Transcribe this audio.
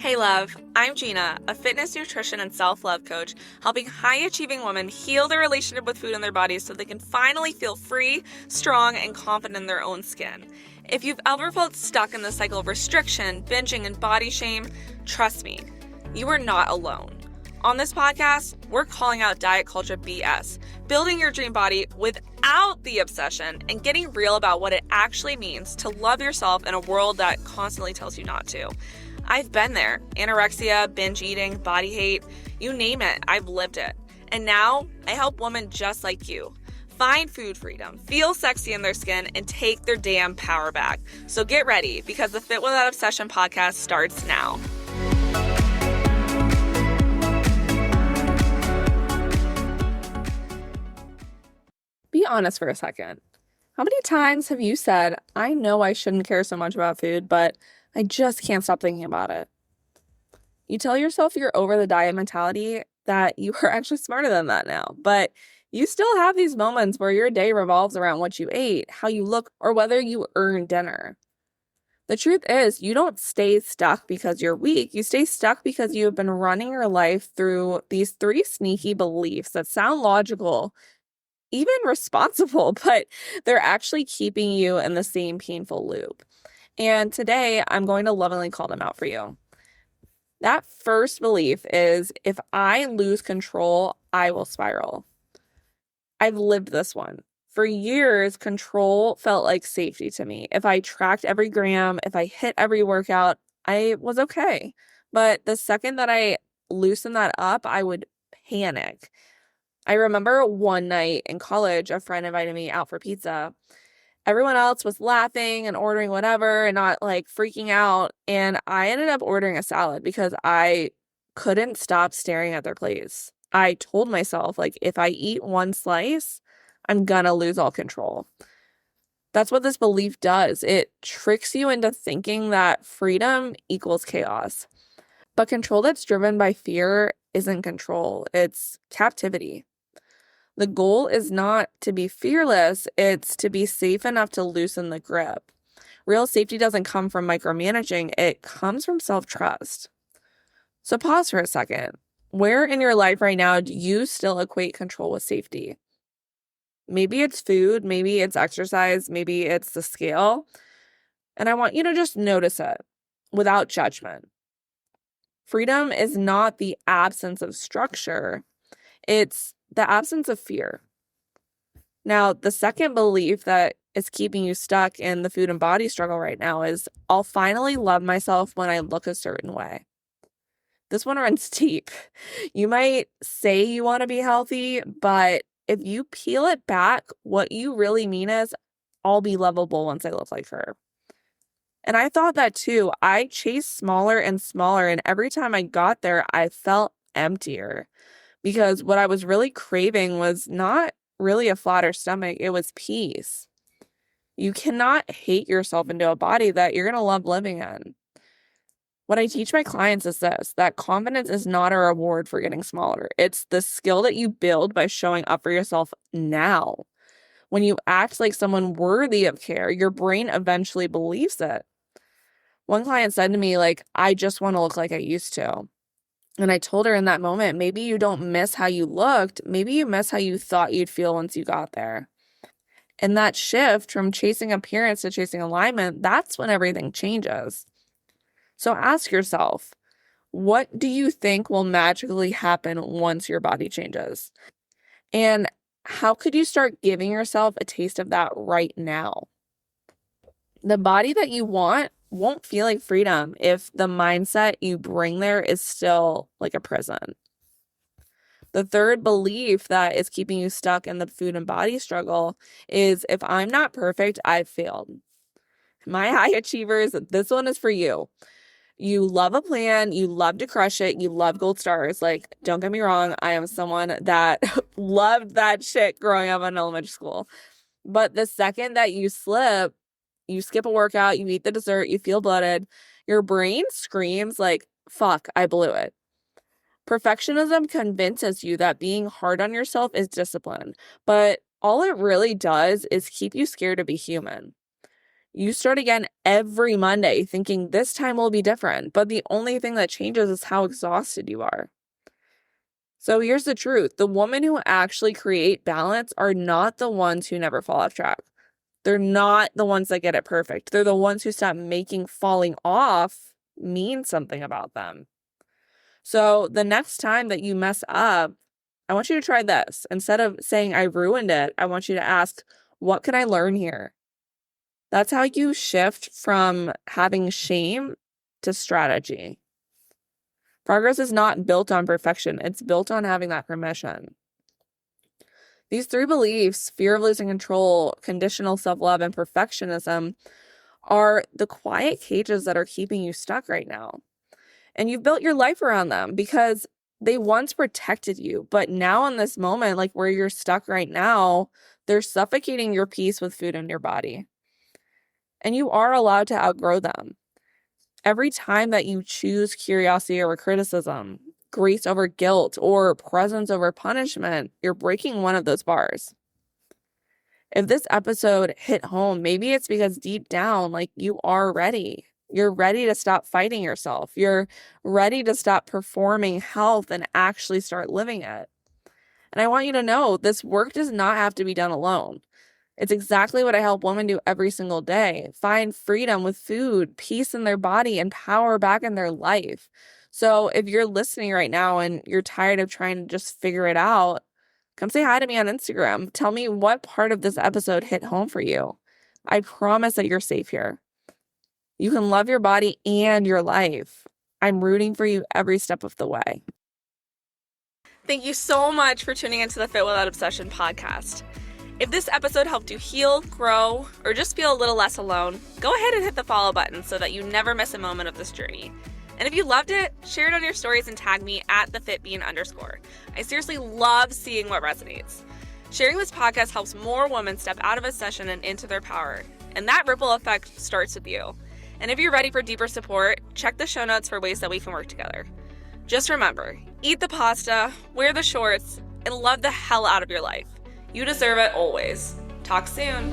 Hey love, I'm Gena, a fitness, nutrition, and self-love coach, helping high-achieving women heal their relationship with food and their bodies so they can finally feel free, strong, and confident in their own skin. If you've ever felt stuck in the cycle of restriction, binging, and body shame, trust me, you are not alone. On this podcast, we're calling out diet culture BS, building your dream body without the obsession, and getting real about what it actually means to love yourself in a world that constantly tells you not to. I've been there. Anorexia, binge eating, body hate, you name it, I've lived it. And now I help women just like you find food freedom, feel sexy in their skin, and take their damn power back. So get ready, because the Fit Without Obsession podcast starts now. Be honest for a second. How many times have you said, I know I shouldn't care so much about food, but I just can't stop thinking about it? You tell yourself you're over the diet mentality, that you are actually smarter than that now, but you still have these moments where your day revolves around what you ate, how you look, or whether you earn dinner. The truth is, you don't stay stuck because you're weak. You stay stuck because you have been running your life through these three sneaky beliefs that sound logical, even responsible, but they're actually keeping you in the same painful loop. And today, I'm going to lovingly call them out for you. That first belief is, if I lose control, I will spiral. I've lived this one. For years, control felt like safety to me. If I tracked every gram, if I hit every workout, I was okay. But the second that I loosened that up, I would panic. I remember one night in college, a friend invited me out for pizza. Everyone else was laughing and ordering whatever and not like freaking out. And I ended up ordering a salad because I couldn't stop staring at their plates. I told myself, like, if I eat one slice, I'm gonna lose all control. That's what this belief does. It tricks you into thinking that freedom equals chaos. But control that's driven by fear isn't control, it's captivity. The goal is not to be fearless, it's to be safe enough to loosen the grip. Real safety doesn't come from micromanaging, it comes from self-trust. So pause for a second. Where in your life right now do you still equate control with safety? Maybe it's food, maybe it's exercise, maybe it's the scale. And I want you to just notice it without judgment. Freedom is not the absence of structure, it's the absence of fear. Now, the second belief that is keeping you stuck in the food and body struggle right now is, I'll finally love myself when I look a certain way. This one runs deep. You might say you want to be healthy, but if you peel it back, what you really mean is, I'll be lovable once I look like her. And I thought that too. I chased smaller and smaller, and every time I got there, I felt emptier. Because what I was really craving was not really a flatter stomach, it was peace. You cannot hate yourself into a body that you're going to love living in. What I teach my clients is this, that confidence is not a reward for getting smaller. It's the skill that you build by showing up for yourself now. When you act like someone worthy of care, your brain eventually believes it. One client said to me, like, I just want to look like I used to. And I told her in that moment, maybe you don't miss how you looked. Maybe you miss how you thought you'd feel once you got there. And that shift from chasing appearance to chasing alignment, that's when everything changes. So ask yourself, what do you think will magically happen once your body changes? And how could you start giving yourself a taste of that right now? The body that you want won't feel like freedom if the mindset you bring there is still like a prison. The third belief that is keeping you stuck in the food and body struggle is, if I'm not perfect, I've failed. My high achievers, this one is for you. You love a plan, you love to crush it, you love gold stars. Like, don't get me wrong, I am someone that loved that shit growing up in elementary school. But the second that you slip, you skip a workout, you eat the dessert, you feel bloated, your brain screams like, fuck, I blew it. Perfectionism convinces you that being hard on yourself is discipline, but all it really does is keep you scared to be human. You start again every Monday thinking this time will be different, but the only thing that changes is how exhausted you are. So here's the truth. The women who actually create balance are not the ones who never fall off track. They're not the ones that get it perfect. They're the ones who stop making falling off mean something about them. So the next time that you mess up, I want you to try this. Instead of saying I ruined it, I want you to ask, what can I learn here? That's how you shift from having shame to strategy. Progress is not built on perfection. It's built on having that permission. These 3 beliefs, fear of losing control, conditional self-love, and perfectionism, are the quiet cages that are keeping you stuck right now. And you've built your life around them because they once protected you. But now in this moment, like where you're stuck right now, they're suffocating your peace with food in your body. And you are allowed to outgrow them. Every time that you choose curiosity over criticism, grace over guilt, or presence over punishment, you're breaking one of those bars. If this episode hit home, maybe it's because deep down, like you are ready. You're ready to stop fighting yourself. You're ready to stop performing health and actually start living it. And I want you to know this work does not have to be done alone. It's exactly what I help women do every single day. Find freedom with food, peace in their body, and power back in their life. So if you're listening right now and you're tired of trying to just figure it out, come say hi to me on Instagram. Tell me what part of this episode hit home for you. I promise that you're safe here. You can love your body and your life. I'm rooting for you every step of the way. Thank you so much for tuning into the Fit Without Obsession podcast. If this episode helped you heal, grow, or just feel a little less alone, go ahead and hit the follow button so that you never miss a moment of this journey. And if you loved it, share it on your stories and tag me at @thefitbean_. I seriously love seeing what resonates. Sharing this podcast helps more women step out of a session and into their power. And that ripple effect starts with you. And if you're ready for deeper support, check the show notes for ways that we can work together. Just remember, eat the pasta, wear the shorts, and love the hell out of your life. You deserve it always. Talk soon.